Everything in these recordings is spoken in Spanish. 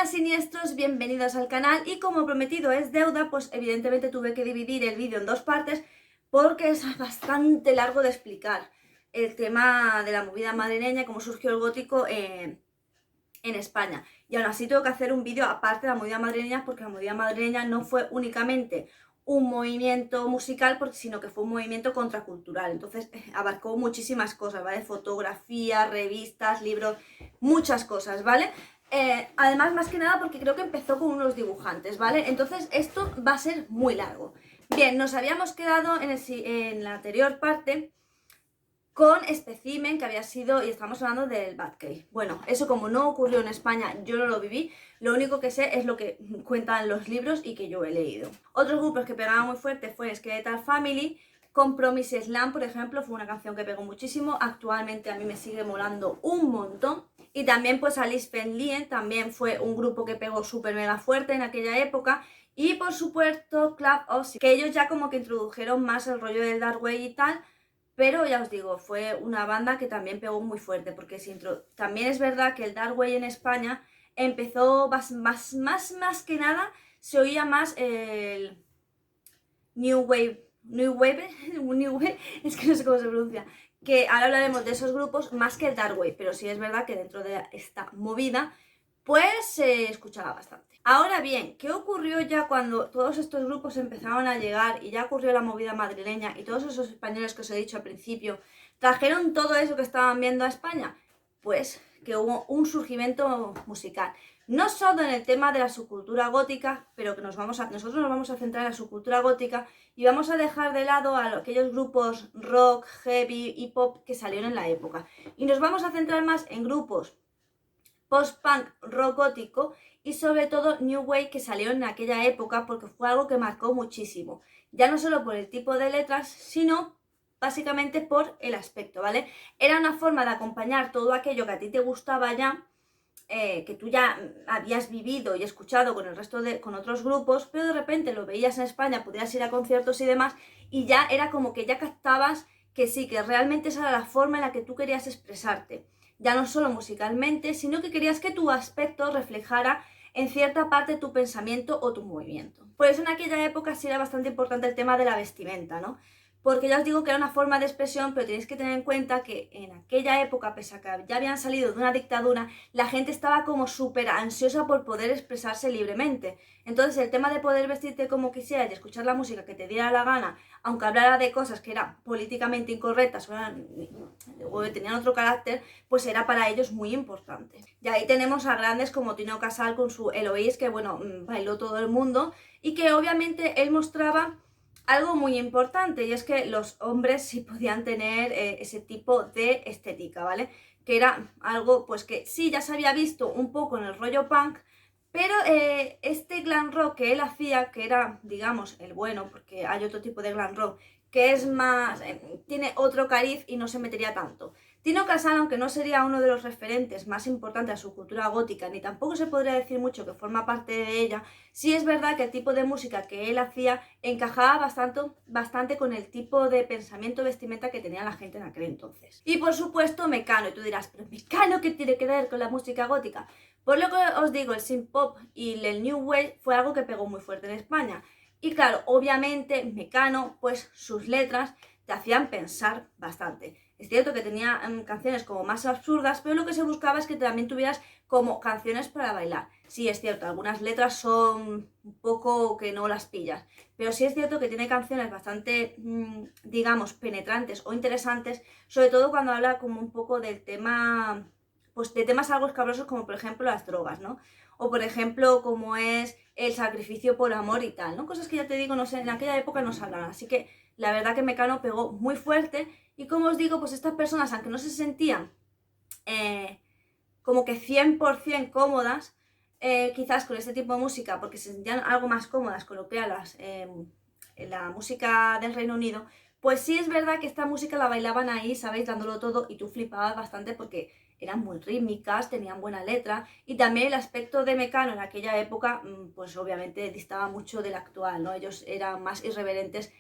Hola siniestros, bienvenidos al canal y como prometido es deuda, pues evidentemente tuve que dividir el vídeo en dos partes porque es bastante largo de explicar el tema de la movida madrileña, cómo surgió el gótico en España. Y aún así tengo que hacer un vídeo aparte de la movida madrileña porque la movida madrileña no fue únicamente un movimiento musical, sino que fue un movimiento contracultural. Entonces abarcó muchísimas cosas, ¿vale? Fotografía, revistas, libros, muchas cosas, ¿vale? Además, más que nada porque creo que empezó con unos dibujantes, ¿vale? Entonces esto va a ser muy largo. Bien, nos habíamos quedado en la anterior parte con Specimen, que había sido, y estamos hablando del Batcave. Bueno, eso como no ocurrió en España, yo no lo viví, lo único que sé es lo que cuentan los libros y que yo he leído. Otros grupos que pegaban muy fuerte fue Skeletal Family, con Promise Slam, por ejemplo, fue una canción que pegó muchísimo, actualmente a mí me sigue molando un montón. Y también pues Alice Fenlien, también fue un grupo que pegó súper mega fuerte en aquella época. Y por supuesto Club Oz, que ellos ya como que introdujeron más el rollo del Dark Wave y tal, pero ya os digo, fue una banda que también pegó muy fuerte, porque también es verdad que el Dark Wave en España empezó más que nada, se oía más el New Wave, es que no sé cómo se pronuncia, que ahora hablaremos de esos grupos más que el Dark Wave, pero sí es verdad que dentro de esta movida pues se escuchaba bastante. Ahora bien, ¿qué ocurrió ya cuando todos estos grupos empezaron a llegar y ya ocurrió la movida madrileña y todos esos españoles que os he dicho al principio trajeron todo eso que estaban viendo a España? Pues que hubo un surgimiento musical. No solo en el tema de la subcultura gótica, pero que nosotros nos vamos a centrar en la subcultura gótica y vamos a dejar de lado a aquellos grupos rock, heavy y pop que salieron en la época. Y nos vamos a centrar más en grupos post-punk, rock gótico y sobre todo New Wave que salió en aquella época porque fue algo que marcó muchísimo. Ya no solo por el tipo de letras, sino básicamente por el aspecto, ¿vale? Era una forma de acompañar todo aquello que a ti te gustaba ya, que tú ya habías vivido y escuchado con el resto con otros grupos, pero de repente lo veías en España, podías ir a conciertos y demás, y ya era como que ya captabas que sí, que realmente esa era la forma en la que tú querías expresarte. Ya no solo musicalmente, sino que querías que tu aspecto reflejara en cierta parte tu pensamiento o tu movimiento. Por eso en aquella época sí era bastante importante el tema de la vestimenta, ¿no? Porque ya os digo que era una forma de expresión, pero tenéis que tener en cuenta que en aquella época, pese a que ya habían salido de una dictadura, la gente estaba como súper ansiosa por poder expresarse libremente. Entonces el tema de poder vestirte como quisieras y escuchar la música que te diera la gana, aunque hablara de cosas que eran políticamente incorrectas o tenían otro carácter, pues era para ellos muy importante. Y ahí tenemos a grandes como Tino Casal con su Eloís, que bueno, bailó todo el mundo, y que obviamente él mostraba algo muy importante, y es que los hombres sí podían tener ese tipo de estética, ¿vale? Que era algo pues que sí ya se había visto un poco en el rollo punk, pero este glam rock que él hacía, que era, digamos, el bueno, porque hay otro tipo de glam rock que es más, tiene otro cariz y no se metería tanto. Tino Casal, aunque no sería uno de los referentes más importantes a su cultura gótica, ni tampoco se podría decir mucho que forma parte de ella, sí es verdad que el tipo de música que él hacía encajaba bastante con el tipo de pensamiento vestimenta que tenía la gente en aquel entonces. Y por supuesto Mecano, y tú dirás, pero Mecano, ¿qué tiene que ver con la música gótica? Por lo que os digo, el synth pop y el new wave fue algo que pegó muy fuerte en España. Y claro, obviamente Mecano, pues sus letras te hacían pensar bastante. Es cierto que tenía canciones como más absurdas, pero lo que se buscaba es que también tuvieras como canciones para bailar. Sí, es cierto, algunas letras son un poco que no las pillas, pero sí es cierto que tiene canciones bastante, digamos, penetrantes o interesantes, sobre todo cuando habla como un poco del tema, pues de temas algo escabrosos como por ejemplo las drogas, ¿no? O por ejemplo como es el sacrificio por amor y tal, ¿no? Cosas que ya te digo, no sé, en aquella época no se hablaban, así que la verdad que Mecano pegó muy fuerte y como os digo, pues estas personas, aunque no se sentían como que 100% cómodas, quizás con este tipo de música, porque se sentían algo más cómodas con lo que era la música del Reino Unido, pues sí es verdad que esta música la bailaban ahí, ¿sabéis? Dándolo todo y tú flipabas bastante porque eran muy rítmicas, tenían buena letra y también el aspecto de Mecano en aquella época, pues obviamente distaba mucho del actual, ¿no? Ellos eran más irreverentes,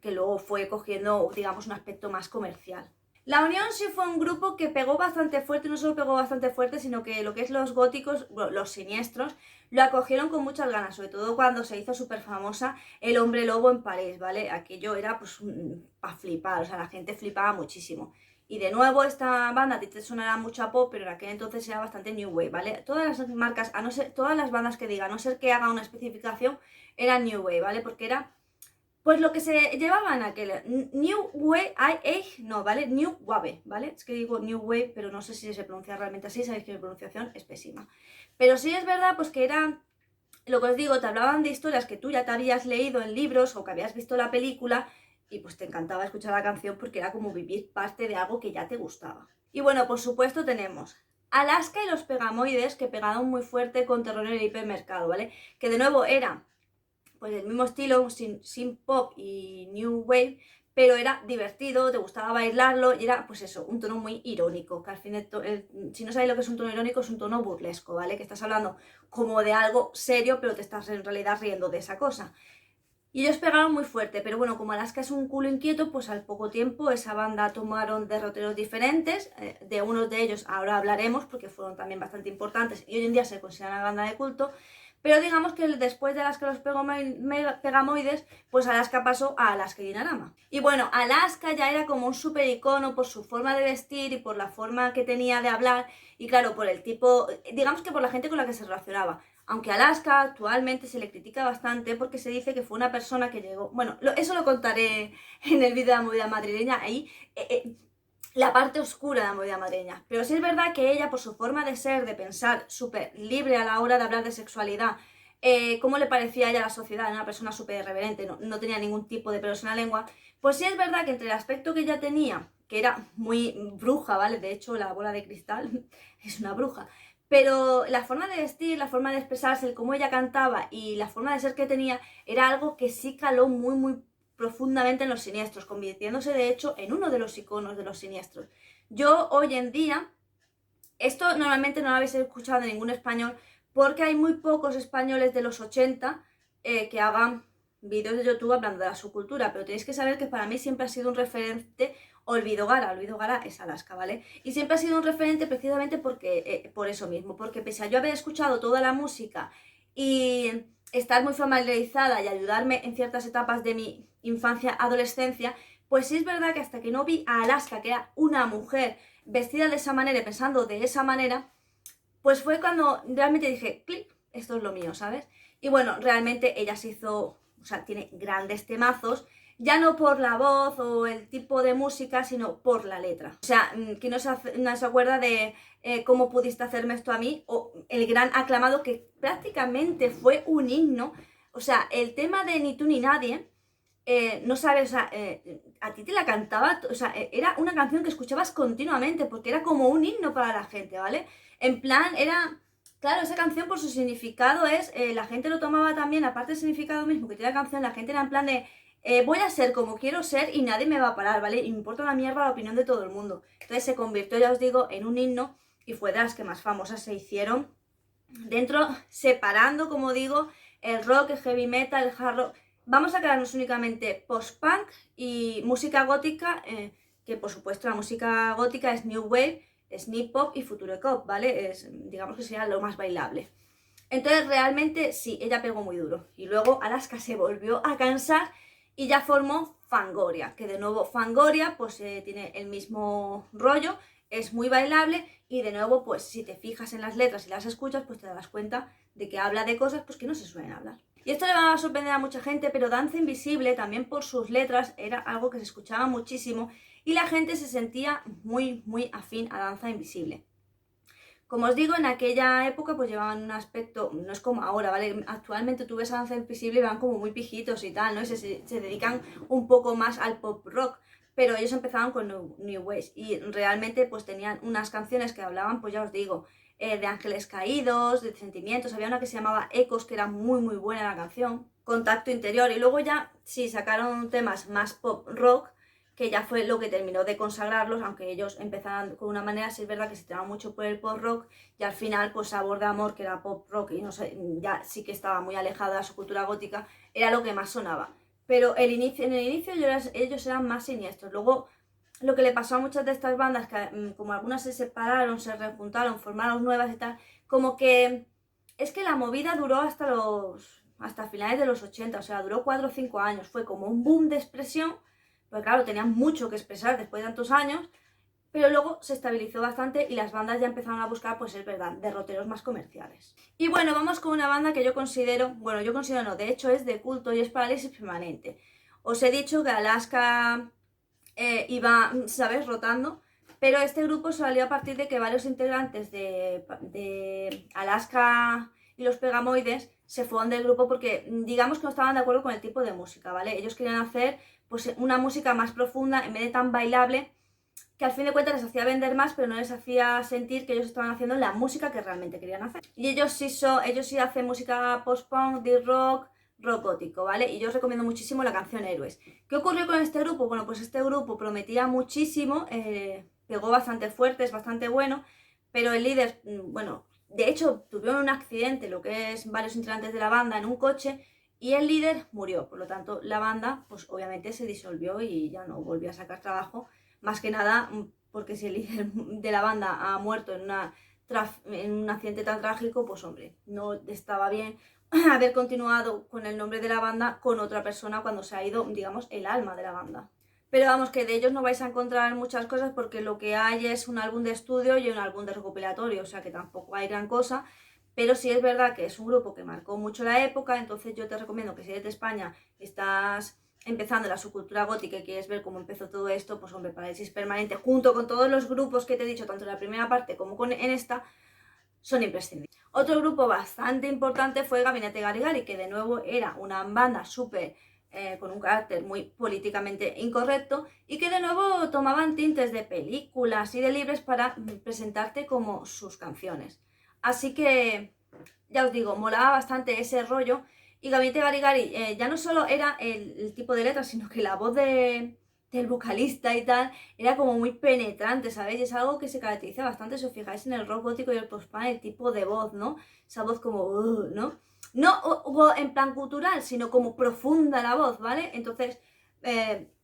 que luego fue cogiendo, digamos, un aspecto más comercial. La Unión sí fue un grupo que pegó bastante fuerte, no solo pegó bastante fuerte, sino que lo que es los góticos, los siniestros, lo acogieron con muchas ganas, sobre todo cuando se hizo súper famosa El Hombre Lobo en París, ¿vale? Aquello era pues para flipar, o sea, la gente flipaba muchísimo. Y de nuevo esta banda, a ti te sonará mucho a pop, pero en aquel entonces era bastante new wave, ¿vale? Todas las marcas, a no ser, todas las bandas que diga, a no ser que haga una especificación, eran new wave, ¿vale? Porque era pues lo que se llevaba en aquel New Wave, no, ¿vale? New Wave, ¿vale? Es que digo New Wave, pero no sé si se pronuncia realmente así, sabéis que mi pronunciación es pésima. Pero sí es verdad, pues que era, lo que os digo, te hablaban de historias que tú ya te habías leído en libros o que habías visto la película y pues te encantaba escuchar la canción porque era como vivir parte de algo que ya te gustaba. Y bueno, por supuesto tenemos Alaska y los Pegamoides, que pegaron muy fuerte con Terror en el hipermercado, ¿vale? Que de nuevo era pues el mismo estilo, sin pop y new wave, pero era divertido, te gustaba bailarlo y era, pues eso, un tono muy irónico, que al fin, si no sabéis lo que es un tono irónico, es un tono burlesco, ¿vale? Que estás hablando como de algo serio, pero te estás en realidad riendo de esa cosa. Y ellos pegaron muy fuerte, pero bueno, como Alaska es un culo inquieto, pues al poco tiempo esa banda tomaron derroteros diferentes, de unos de ellos ahora hablaremos, porque fueron también bastante importantes y hoy en día se consideran una banda de culto, pero digamos que después de Alaska los Pegamoides, pues Alaska pasó a Alaska y Dinarama. Y bueno, Alaska ya era como un super icono por su forma de vestir y por la forma que tenía de hablar, y claro, por el tipo, digamos que por la gente con la que se relacionaba. Aunque Alaska actualmente se le critica bastante porque se dice que fue una persona que llegó... Bueno, eso lo contaré en el vídeo de la movida madrileña, ahí la parte oscura de la movida madrileña. Pero sí es verdad que ella, por su forma de ser, de pensar súper libre a la hora de hablar de sexualidad, cómo le parecía a ella la sociedad, era una persona súper irreverente, no tenía ningún tipo de pelos en la lengua, pues sí es verdad que entre el aspecto que ella tenía, que era muy bruja, ¿vale? De hecho, la bola de cristal es una bruja. Pero la forma de vestir, la forma de expresarse, el cómo ella cantaba y la forma de ser que tenía era algo que sí caló muy, muy profundamente en los siniestros, convirtiéndose de hecho en uno de los iconos de los siniestros. Yo hoy en día, esto normalmente no lo habéis escuchado de ningún español, porque hay muy pocos españoles de los 80 que hagan vídeos de YouTube hablando de la subcultura, pero tenéis que saber que para mí siempre ha sido un referente Olvido Gara. Olvido Gara es Alaska, ¿vale? Y siempre ha sido un referente precisamente porque, por eso mismo, porque pese a yo haber escuchado toda la música y estar muy familiarizada y ayudarme en ciertas etapas de mi infancia, adolescencia, pues sí es verdad que hasta que no vi a Alaska, que era una mujer vestida de esa manera y pensando de esa manera, pues fue cuando realmente dije, clic, esto es lo mío, ¿sabes? Y bueno, realmente ella se hizo, o sea, tiene grandes temazos, ya no por la voz o el tipo de música, sino por la letra. O sea, ¿quién no se acuerda de cómo pudiste hacerme esto a mí? O el gran aclamado que prácticamente fue un himno. O sea, el tema de Ni tú ni nadie, no sabes, o sea, a ti te la cantaba, o sea, era una canción que escuchabas continuamente porque era como un himno para la gente, ¿vale? En plan, era, claro, esa canción por su significado es, la gente lo tomaba también, aparte del significado mismo que tiene la canción, la gente era en plan de, voy a ser como quiero ser y nadie me va a parar, ¿vale? Y me importa una mierda la opinión de todo el mundo. Entonces se convirtió, ya os digo, en un himno y fue de las que más famosas se hicieron dentro, separando, como digo, el rock, el heavy metal, el hard rock. Vamos a quedarnos únicamente post-punk y música gótica, que por supuesto la música gótica es New Wave, es Nip Pop y Future Pop, ¿vale? Digamos que sería lo más bailable. Entonces realmente sí, ella pegó muy duro. Y luego Alaska se volvió a cansar y ya formó Fangoria, que de nuevo Fangoria pues tiene el mismo rollo, es muy bailable y de nuevo pues si te fijas en las letras y las escuchas pues te das cuenta de que habla de cosas pues que no se suelen hablar. Y esto le va a sorprender a mucha gente, pero Danza Invisible también por sus letras era algo que se escuchaba muchísimo y la gente se sentía muy, muy afín a Danza Invisible. Como os digo, en aquella época pues llevaban un aspecto, no es como ahora, ¿vale? Actualmente tú ves a Danza Invisible y van como muy pijitos y tal, ¿no? Y se dedican un poco más al pop rock, pero ellos empezaban con New Ways y realmente pues tenían unas canciones que hablaban, pues ya os digo, de ángeles caídos, de sentimientos, había una que se llamaba Ecos, que era muy muy buena la canción, Contacto Interior, y luego ya sí sacaron temas más pop rock, que ya fue lo que terminó de consagrarlos, aunque ellos empezaron con una manera, sí es verdad que se tiraban mucho por el pop rock, y al final, pues Sabor de Amor, que era pop rock, y no sé, ya sí que estaba muy alejada de su cultura gótica, era lo que más sonaba. Pero en el inicio ellos eran más siniestros. Luego lo que le pasó a muchas de estas bandas, que como algunas se separaron, se rejuntaron, formaron nuevas y tal, como que es que la movida duró hasta finales de los 80, o sea, duró 4 o 5 años, fue como un boom de expresión, porque claro, tenían mucho que expresar después de tantos años, pero luego se estabilizó bastante y las bandas ya empezaron a buscar, pues es verdad, derroteros más comerciales. Y bueno, vamos con una banda que yo considero, bueno, yo considero no, de hecho es de culto y es Parálisis Permanente. Os he dicho que Alaska iba, ¿sabes?, rotando, pero este grupo salió a partir de que varios integrantes de Alaska y los Pegamoides se fueron del grupo porque digamos que no estaban de acuerdo con el tipo de música, ¿vale? Ellos querían hacer pues una música más profunda en vez de tan bailable, que al fin de cuentas les hacía vender más, pero no les hacía sentir que ellos estaban haciendo la música que realmente querían hacer. Y ellos sí hacen música post-punk, death rock, rock gótico, ¿vale? Y yo os recomiendo muchísimo la canción Héroes. ¿Qué ocurrió con este grupo? Bueno, pues este grupo prometía muchísimo, pegó bastante fuerte, es bastante bueno, pero el líder, bueno, de hecho tuvieron un accidente, lo que es varios integrantes de la banda, en un coche, y el líder murió. Por lo tanto, la banda, pues obviamente se disolvió y ya no volvió a sacar trabajo. Más que nada porque si el líder de la banda ha muerto en un accidente tan trágico, pues hombre, no estaba bien haber continuado con el nombre de la banda con otra persona cuando se ha ido, digamos, el alma de la banda. Pero vamos, que de ellos no vais a encontrar muchas cosas porque lo que hay es un álbum de estudio y un álbum de recopilatorio, o sea que tampoco hay gran cosa. Pero sí es verdad que es un grupo que marcó mucho la época, entonces yo te recomiendo que si eres de España, estás empezando la subcultura gótica y quieres ver cómo empezó todo esto, pues hombre, Parálisis Permanente, junto con todos los grupos que te he dicho, tanto en la primera parte como en esta, son imprescindibles. Otro grupo bastante importante fue Gabinete Garigari, que de nuevo era una banda súper con un carácter muy políticamente incorrecto y que de nuevo tomaban tintes de películas y de libros para presentarte como sus canciones. Así que, ya os digo, molaba bastante ese rollo. Y Gabinete Garigari ya no solo era el tipo de letra, sino que la voz del vocalista y tal era como muy penetrante, ¿sabéis? Y es algo que se caracteriza bastante, si os fijáis, en el rock gótico y el post-punk, el tipo de voz, ¿no? Esa voz como, ¿no? No en plan cultural, sino como profunda la voz, ¿vale? Entonces,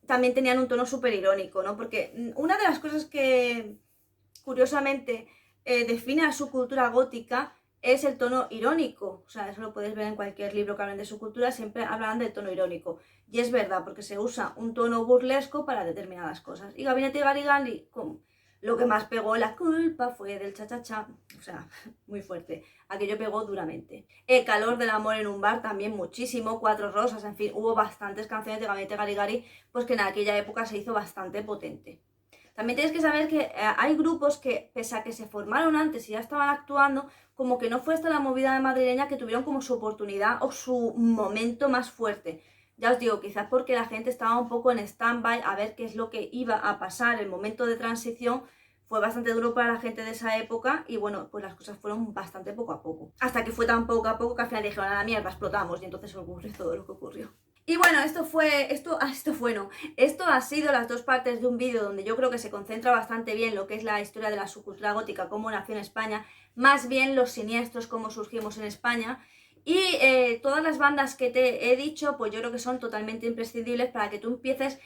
también tenían un tono súper irónico, ¿no? Porque una de las cosas que, curiosamente, define a su cultura gótica es el tono irónico. O sea, eso lo podéis ver en cualquier libro que hablen de su cultura, siempre hablan del tono irónico. Y es verdad, porque se usa un tono burlesco para determinadas cosas. Y Gabinete Garigari, lo que más pegó la culpa fue del cha-cha-cha. O sea, muy fuerte. Aquello pegó duramente. El calor del amor en un bar también muchísimo. Cuatro rosas, en fin, hubo bastantes canciones de Gabinete Garigari, pues que en aquella época se hizo bastante potente. También tienes que saber que hay grupos que, pese a que se formaron antes y ya estaban actuando, como que no fue hasta la movida de madrileña que tuvieron como su oportunidad o su momento más fuerte. Ya os digo, quizás porque la gente estaba un poco en stand-by a ver qué es lo que iba a pasar. El momento de transición fue bastante duro para la gente de esa época y bueno, pues las cosas fueron bastante poco a poco. Hasta que fue tan poco a poco que al final dijeron, a la mierda, explotamos y entonces ocurrió todo lo que ocurrió. Y bueno, esto ha sido las dos partes de un vídeo donde yo creo que se concentra bastante bien lo que es la historia de la subcultura gótica, cómo nació en España, más bien los siniestros, cómo surgimos en España. Y todas las bandas que te he dicho, pues yo creo que son totalmente imprescindibles para que tú empieces.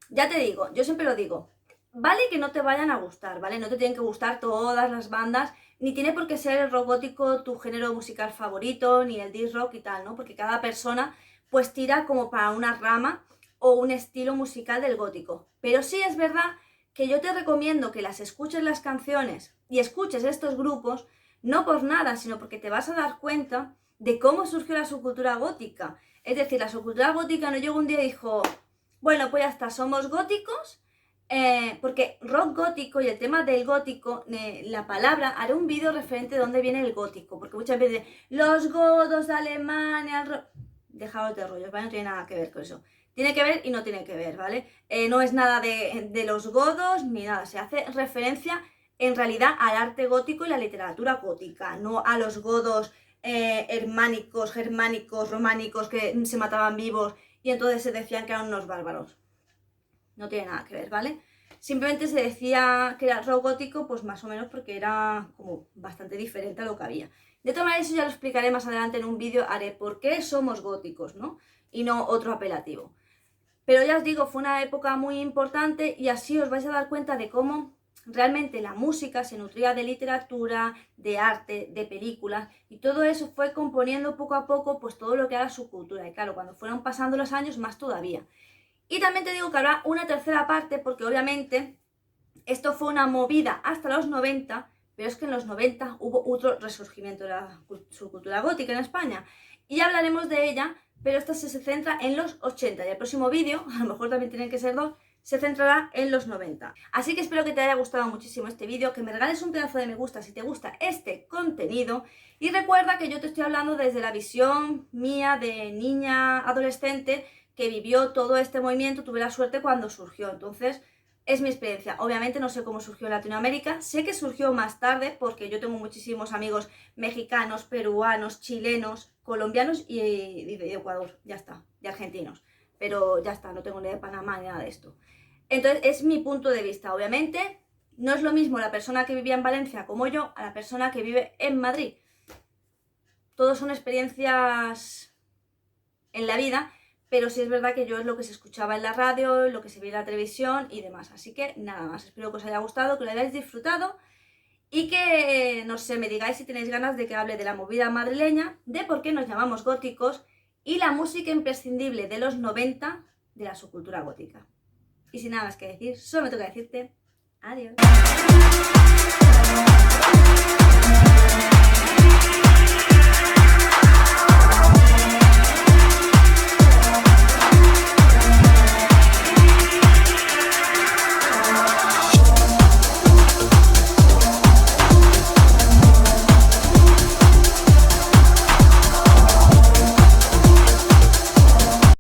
Ya te digo, yo siempre lo digo, vale que no te vayan a gustar, ¿vale? No te tienen que gustar todas las bandas, ni tiene por qué ser el rock gótico tu género musical favorito, ni el death rock y tal, ¿no? Porque cada persona pues tira como para una rama o un estilo musical del gótico. Pero sí es verdad que yo te recomiendo que las escuches las canciones y escuches estos grupos, no por nada, sino porque te vas a dar cuenta de cómo surgió la subcultura gótica. Es decir, la subcultura gótica no llegó un día y dijo, bueno, pues ya está, somos góticos, porque rock gótico y el tema del gótico, la palabra, haré un vídeo referente de dónde viene el gótico, porque muchas veces los godos de Alemania, dejaos de rollos, ¿vale? No tiene nada que ver con eso. Tiene que ver y no tiene que ver, ¿vale? No es nada de los godos ni nada. Se hace referencia en realidad al arte gótico y la literatura gótica, no a los godos germánicos, románicos que se mataban vivos y entonces se decían que eran unos bárbaros. No tiene nada que ver, ¿vale? Simplemente se decía que era rock gótico, pues más o menos porque era como bastante diferente a lo que había. De todas maneras, eso ya lo explicaré más adelante en un vídeo, haré por qué somos góticos, ¿no? Y no otro apelativo. Pero ya os digo, fue una época muy importante y así os vais a dar cuenta de cómo realmente la música se nutría de literatura, de arte, de películas, y todo eso fue componiendo poco a poco pues todo lo que era su cultura. Y claro, cuando fueron pasando los años, más todavía. Y también te digo que habrá una tercera parte, porque obviamente esto fue una movida hasta los 90, pero es que en los 90 hubo otro resurgimiento de la subcultura gótica en España. Y ya hablaremos de ella, pero esta se centra en los 80. Y el próximo vídeo, a lo mejor también tienen que ser dos, se centrará en los 90. Así que espero que te haya gustado muchísimo este vídeo, que me regales un pedazo de me gusta si te gusta este contenido. Y recuerda que yo te estoy hablando desde la visión mía de niña adolescente que vivió todo este movimiento, tuve la suerte cuando surgió. Entonces, es mi experiencia. Obviamente no sé cómo surgió en Latinoamérica, sé que surgió más tarde porque yo tengo muchísimos amigos mexicanos, peruanos, chilenos, colombianos y de Ecuador, ya está, y argentinos. Pero ya está, no tengo ni de Panamá ni nada de esto. Entonces es mi punto de vista. Obviamente no es lo mismo la persona que vivía en Valencia como yo a la persona que vive en Madrid. Todos son experiencias en la vida, pero sí es verdad que yo es lo que se escuchaba en la radio, lo que se veía en la televisión y demás. Así que nada más, espero que os haya gustado, que lo hayáis disfrutado y que, no sé, me digáis si tenéis ganas de que hable de la movida madrileña, de por qué nos llamamos góticos y la música imprescindible de los 90 de la subcultura gótica. Y sin nada más que decir, solo me toca decirte adiós.